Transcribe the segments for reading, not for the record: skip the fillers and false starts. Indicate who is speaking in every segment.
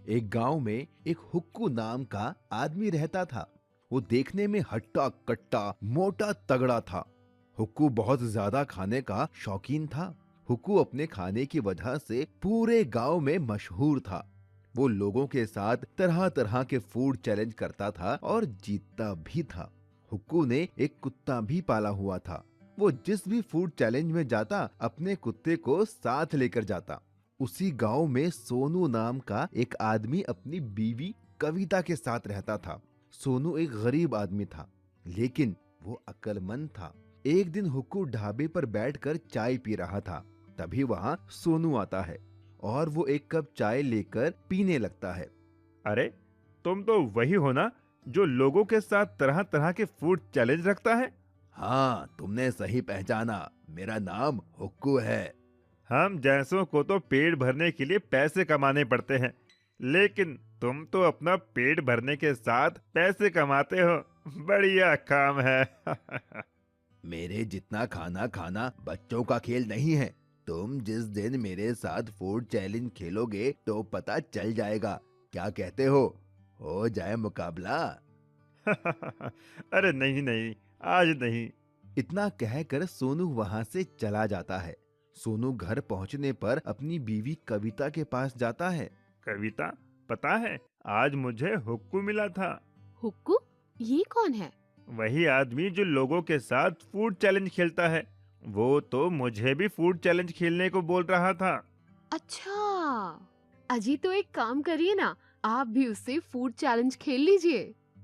Speaker 1: एक गांव में एक हुक्कू नाम का आदमी रहता था। वो देखने में हट्टा कट्टा मोटा तगड़ा था। हुक्कू बहुत ज्यादा खाने का शौकीन था। हुक्कू अपने खाने की वजह से पूरे गांव में मशहूर था। वो लोगों के साथ तरह तरह के फूड चैलेंज करता था और जीतता भी था। हुक्कू ने एक कुत्ता भी पाला हुआ था। वो जिस भी फूड चैलेंज में जाता अपने कुत्ते को साथ लेकर जाता। उसी गांव में सोनू नाम का एक आदमी अपनी बीवी कविता के साथ रहता था। सोनू एक गरीब आदमी था, लेकिन वो अक्लमंद था। एक दिन हुक्कू ढाबे पर बैठकर चाय पी रहा था। तभी वहाँ सोनू आता है और वो एक कप चाय लेकर पीने लगता है।
Speaker 2: अरे, तुम तो वही हो ना जो लोगों के साथ तरह तरह के फूड चैलेंज रखता है।
Speaker 1: हाँ, तुमने सही पहचाना। मेरा नाम हुक्कू है।
Speaker 2: हम जैसों को तो पेट भरने के लिए पैसे कमाने पड़ते हैं, लेकिन तुम तो अपना पेट भरने के साथ पैसे कमाते हो। बढ़िया काम है।
Speaker 1: मेरे जितना खाना खाना बच्चों का खेल नहीं है। तुम जिस दिन मेरे साथ फूड चैलेंज खेलोगे तो पता चल जाएगा। क्या कहते हो जाए मुकाबला?
Speaker 2: अरे नहीं नहीं, आज नहीं।
Speaker 1: इतना कहकर सोनू वहां से चला जाता है। सोनू घर पहुंचने पर अपनी बीवी कविता के पास जाता है।
Speaker 2: कविता, पता है आज मुझे हुक्कू मिला था।
Speaker 3: हुक्कू? ये कौन है?
Speaker 2: वही आदमी जो लोगों के साथ फूड चैलेंज खेलता है। वो तो मुझे भी फूड चैलेंज खेलने को बोल रहा था।
Speaker 3: अच्छा, अजी तो एक काम करिए ना, आप भी उससे फूड चैलेंज खेल लीजिए।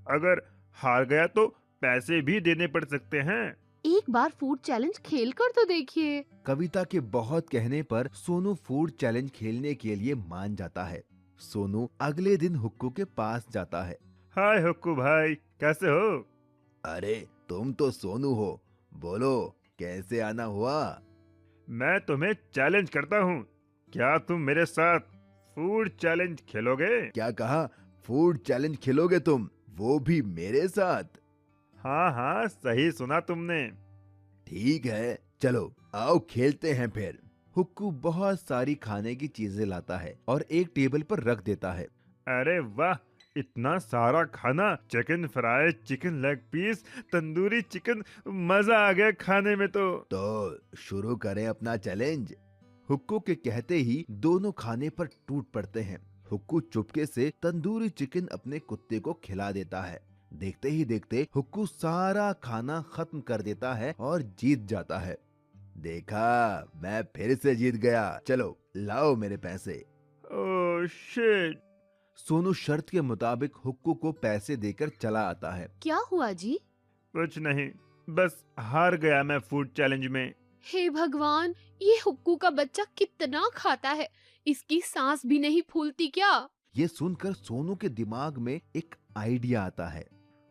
Speaker 2: अगर हार गया तो पैसे भी देने पड़ सकते हैं।
Speaker 3: एक बार फूड चैलेंज खेल कर तो देखिए।
Speaker 1: कविता के बहुत कहने पर सोनू फूड चैलेंज खेलने के लिए मान जाता है। सोनू अगले दिन हुक्कू के पास जाता है।
Speaker 2: हाय हुक्कू भाई, कैसे हो?
Speaker 1: अरे, तुम तो सोनू हो। बोलो, कैसे आना हुआ?
Speaker 2: मैं तुम्हें चैलेंज करता हूँ। क्या तुम मेरे साथ फूड चैलेंज खेलोगे?
Speaker 1: क्या कहा? फूड चैलेंज खेलोगे तुम, वो भी मेरे साथ?
Speaker 2: हाँ हाँ, सही सुना तुमने।
Speaker 1: ठीक है, चलो आओ खेलते हैं फिर। हुक्कू बहुत सारी खाने की चीजें लाता है और एक टेबल पर रख देता है।
Speaker 2: अरे वाह, इतना सारा खाना! Chicken fry, chicken leg piece, tandoori chicken, मजा आ गया खाने में तो।
Speaker 1: तो शुरू करें अपना चैलेंज। हुक्कू के कहते ही दोनों खाने पर टूट पड़ते हैं। हुक्कू चुपके से तंदूरी चिकन अपने कुत्ते को खिला देता है। देखते ही देखते हुक्कू सारा खाना खत्म कर देता है और जीत जाता है। देखा, मैं फिर से जीत गया। चलो लाओ मेरे पैसे।
Speaker 2: Oh shit!
Speaker 1: सोनू शर्त के मुताबिक हुक्कू को पैसे देकर चला आता है।
Speaker 3: क्या हुआ जी?
Speaker 2: कुछ नहीं, बस हार गया मैं फूड चैलेंज में।
Speaker 3: हे भगवान, ये हुक्कू का बच्चा कितना खाता है, इसकी सांस भी नहीं फूलती क्या?
Speaker 1: ये सुनकर सोनू के दिमाग में एक आइडिया आता है।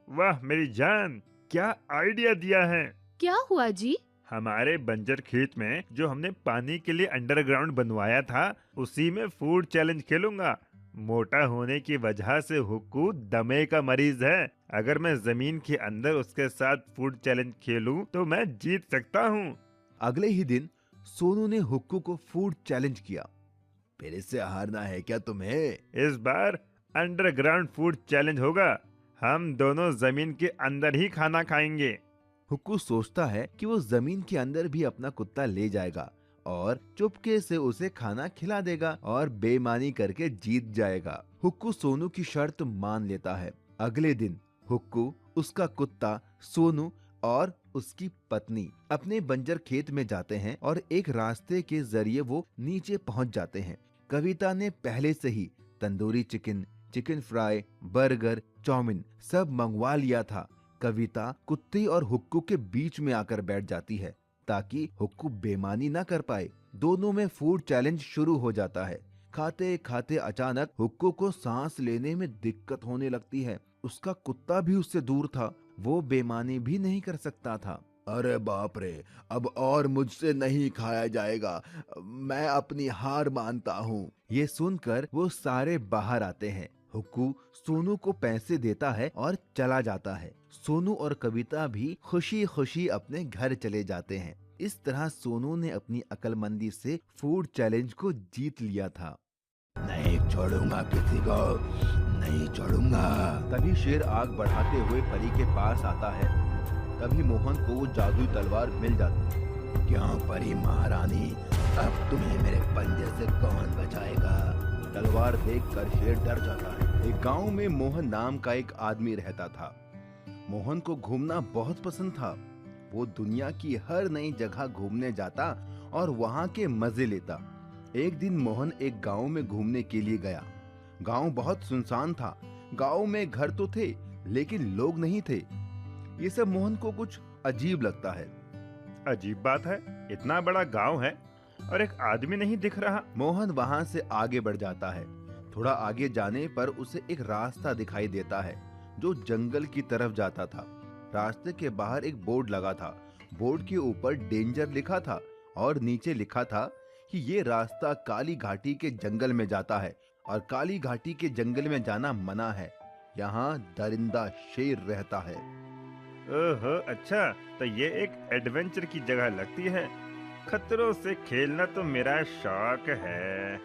Speaker 2: वाह मेरी जान, क्या आइडिया दिया है!
Speaker 3: क्या हुआ जी?
Speaker 2: हमारे बंजर खेत में जो हमने पानी के लिए अंडरग्राउंड बनवाया था, उसी में फूड चैलेंज खेलूंगा। मोटा होने की वजह से हुक्कू दमे का मरीज है। अगर मैं जमीन के अंदर उसके साथ फूड चैलेंज खेलूं तो मैं जीत सकता हूं।
Speaker 1: अगले ही दिन सोनू ने हुक्कू को फूड चैलेंज किया। फिर इससे हारना है क्या तुम्हें?
Speaker 2: इस बार अंडरग्राउंड फूड चैलेंज होगा। हम दोनों जमीन के अंदर ही खाना खाएंगे।
Speaker 1: हुक्कू सोचता है कि वो जमीन के अंदर भी अपना कुत्ता ले जाएगा और चुपके से उसे खाना खिला देगा और बेईमानी करके जीत जाएगा। हुक्कू सोनू की शर्त मान लेता है। अगले दिन हुक्कू, उसका कुत्ता, सोनू और उसकी पत्नी अपने बंजर खेत में जाते हैं और एक रास्ते के जरिए वो नीचे पहुंच जाते हैं। कविता ने पहले से ही tandoori chicken, chicken fry, burger, chow mein सब मंगवा लिया था। कविता कुत्ते और हुक्कू के बीच में आकर बैठ जाती है ताकि हुक्कू बेईमानी ना कर पाए। दोनों में फूड चैलेंज शुरू हो जाता है। खाते खाते अचानक हुक्कू को सांस लेने में दिक्कत होने लगती है। उसका कुत्ता भी उससे दूर था, वो बेईमानी भी नहीं कर सकता था। अरे बाप रे, अब और मुझसे नहीं खाया जाएगा। मैं अपनी हार मानता हूँ। ये सुनकर वो सारे बाहर आते हैं। हुक्कू सोनू को पैसे देता है और चला जाता है। सोनू और कविता भी खुशी खुशी अपने घर चले जाते हैं। इस तरह सोनू ने अपनी अक्लमंदी से फूड चैलेंज को जीत लिया था। नहीं छोड़ूंगा किसी को, नहीं छोड़ूंगा। तभी शेर आग बढ़ाते हुए परी के पास आता है। तभी मोहन को वो जादुई तलवार मिल जाती है। क्यों परी महारानी, अब तुम्हें मेरे पंजे से कौन बचाएगा? तलवार देखकर शेर डर जाता है। एक गांव में मोहन नाम का एक आदमी रहता था। मोहन को घूमना बहुत पसंद था। वो दुनिया की हर नई जगह घूमने जाता और वहाँ के मजे लेता। एक दिन मोहन एक गांव में घूमने के लिए गया। गांव बहुत सुनसान था। गांव में घर तो थे लेकिन लोग नहीं थे। ये सब मोहन को कुछ अजीब लगता है।
Speaker 2: अजीब बात है, इतना बड़ा गांव है और एक आदमी नहीं दिख रहा।
Speaker 1: मोहन वहां से आगे बढ़ जाता है। थोड़ा आगे जाने पर उसे एक रास्ता दिखाई देता है जो जंगल की तरफ जाता था। रास्ते के बाहर एक बोर्ड लगा था। बोर्ड के ऊपर डेंजर लिखा था और नीचे लिखा था कि ये रास्ता काली घाटी के जंगल में जाता है और काली घाटी के जंगल में जाना मना है। यहाँ दरिंदा शेर रहता है।
Speaker 2: ओहो, अच्छा, तो ये एक एडवेंचर की जगह लगती है। खतरों से खेलना तो मेरा शौक है।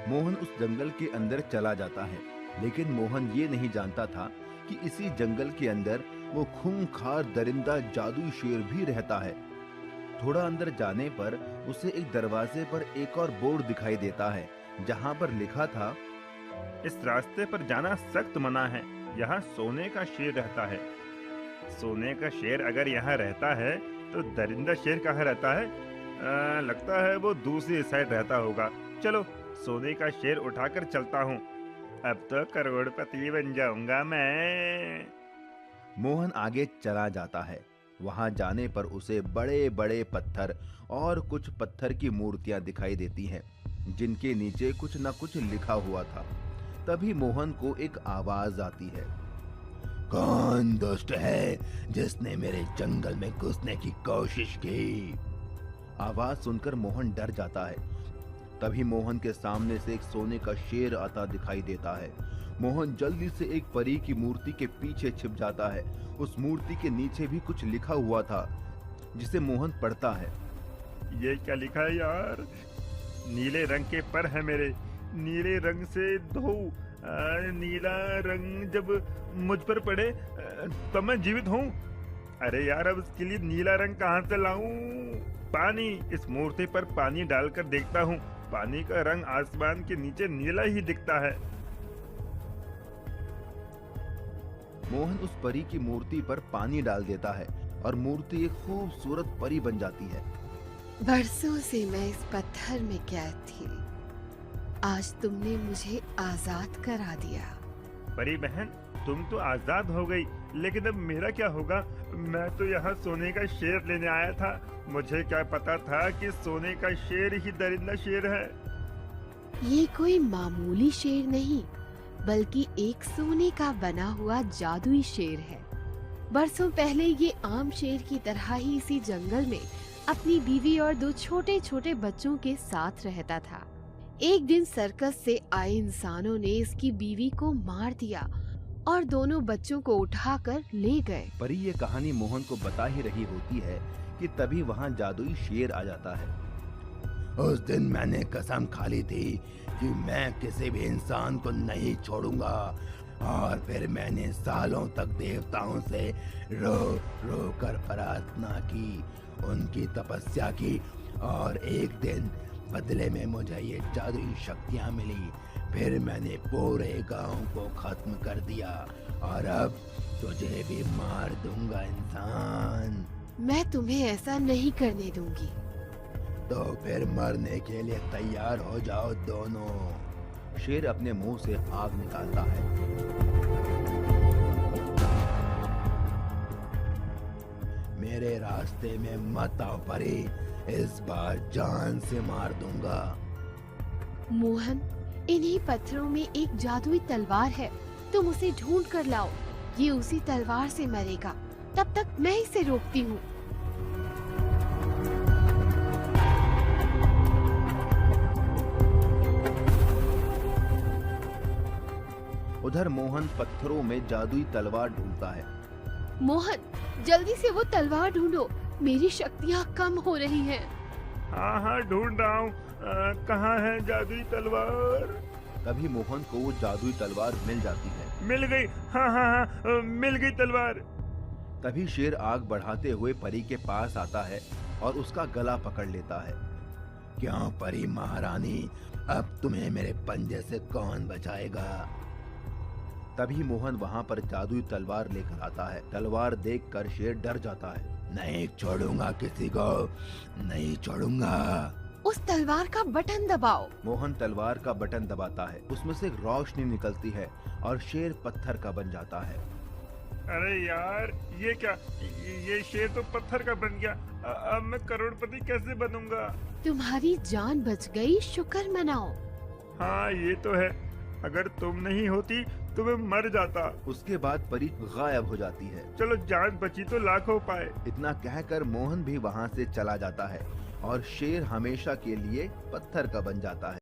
Speaker 1: मोहन उस जंगल के अंदर चला जाता है, लेकिन मोहन ये नहीं जानता था कि इसी जंगल के अंदर वो खूंखार दरिंदा जादुई शेर भी रहता है। थोड़ा अंदर जाने पर उसे एक दरवाजे पर एक और बोर्ड दिखाई देता है जहाँ पर लिखा था,
Speaker 2: इस रास्ते पर जाना सख्त मना है। यहाँ सोने का शेर रहता है। सोने का शेर अगर यहाँ रहता है तो दरिंदा शेर कहाँ रहता है? लगता है वो दूसरी साइड रहता होगा। चलो, सोने का शेर उठाकर चलता हूँ। अब तो करोड़पति बन जाऊंगा मैं।
Speaker 1: मोहन आगे चला जाता है। वहां जाने पर उसे बड़े बड़े पत्थर और कुछ पत्थर की मूर्तियां दिखाई देती हैं, जिनके नीचे कुछ न कुछ लिखा हुआ था। तभी मोहन को एक आवाज आती है, कौन दुष्ट है जिसने मेरे जंगल में घुसने की कोशिश की? आवाज सुनकर मोहन डर जाता है। तभी मोहन के सामने से एक सोने का शेर आता दिखाई देता है। मोहन जल्दी से एक परी की मूर्ति के पीछे छिप जाता है। उस मूर्ति के नीचे भी कुछ लिखा हुआ था जिसे मोहन पढ़ता है।
Speaker 2: ये क्या लिखा है यार? नीले रंग के पर है मेरे, नीले रंग से धो। नीला रंग जब मुझ पर पड़े तब मैं जीवित हूँ। अरे यार, अब इसके लिए नीला रंग कहाँ से लाऊं? पानी, इस मूर्ति पर पानी डालकर देखता हूँ। पानी का रंग आसमान के नीचे नीला ही दिखता है।
Speaker 1: मोहन उस परी की मूर्ति पर पानी डाल देता है और मूर्ति एक खूबसूरत परी बन जाती है।
Speaker 3: बरसों से मैं इस पत्थर में कैद थी। आज तुमने मुझे आजाद करा दिया।
Speaker 2: परी बहन, तुम तो आजाद हो गई, लेकिन अब मेरा क्या होगा? मैं तो यहाँ सोने का शेर लेने आया था। मुझे क्या पता था कि सोने का शेर ही दरिंदा शेर है।
Speaker 3: ये कोई मामूली शेर नहीं, बल्कि एक सोने का बना हुआ जादुई शेर है। बरसों पहले ये आम शेर की तरह ही इसी जंगल में अपनी बीवी और 2 छोटे छोटे बच्चों के साथ रहता था। एक दिन सर्कस से आए इंसानों ने इसकी बीवी को मार दिया और दोनों बच्चों को उठाकर ले गए।
Speaker 1: परी ये कहानी मोहन को बता ही रही होती है कि तभी वहाँ जादुई शेर आ जाता है। उस दिन मैंने कसम खा ली थी कि मैं किसी भी इंसान को नहीं छोड़ूंगा, और फिर मैंने सालों तक देवताओं से रो रो कर प्रार्थना की, उनकी तपस्या की, और एक दिन बदले में मुझे ये जादुई शक्तियाँ मिली। फिर मैंने पूरे गांव को खत्म कर दिया और अब तुझे भी मार दूंगा इंसान।
Speaker 3: मैं तुम्हें ऐसा नहीं करने दूंगी।
Speaker 1: तो फिर मरने के लिए तैयार हो जाओ दोनों। शेर अपने मुंह से आग निकालता है। मेरे रास्ते में मत आओ परी, इस बार जान से मार दूंगा।
Speaker 3: मोहन, इन्हीं पत्थरों में एक जादुई तलवार है, तुम उसे ढूंढ कर लाओ। ये उसी तलवार से मरेगा, तब तक मैं इसे रोकती हूँ।
Speaker 1: उधर मोहन पत्थरों में जादुई तलवार ढूंढता है।
Speaker 3: मोहन, जल्दी से वो तलवार ढूंढो, मेरी शक्तियाँ कम हो रही हैं।
Speaker 2: हाँ हाँ, ढूंढ रहा हूँ। कहाँ है जादुई तलवार?
Speaker 1: तभी मोहन को वो जादुई तलवार मिल जाती है।
Speaker 2: मिल गई। हाँ हाँ हाँ, मिल गई तलवार।
Speaker 1: तभी शेर आग बढ़ाते हुए परी के पास आता है और उसका गला पकड़ लेता है। क्यों परी महारानी, अब तुम्हें मेरे पंजे से कौन बचाएगा? तभी मोहन वहाँ पर जादुई तलवार लेकर आता है। तलवार देखकर शेर डर जाता है। नहीं छोड़ूंगा किसी को, नहीं छोड़ूंगा।
Speaker 3: उस तलवार का बटन दबाओ।
Speaker 1: मोहन तलवार का बटन दबाता है, उसमें से एक रोशनी निकलती है और शेर पत्थर का बन जाता है।
Speaker 2: अरे यार, ये क्या, ये शेर तो पत्थर का बन गया। अब मैं करोड़पति कैसे बनूंगा?
Speaker 3: तुम्हारी जान बच गई, शुक्र मनाओ।
Speaker 2: हाँ ये तो है, अगर तुम नहीं होती तो मैं मर जाता।
Speaker 1: उसके बाद परी गायब हो जाती है।
Speaker 2: चलो जान बची तो लाखों पाए।
Speaker 1: इतना कहकर मोहन भी वहाँ से चला जाता है और शेर हमेशा के लिए पत्थर का बन जाता है।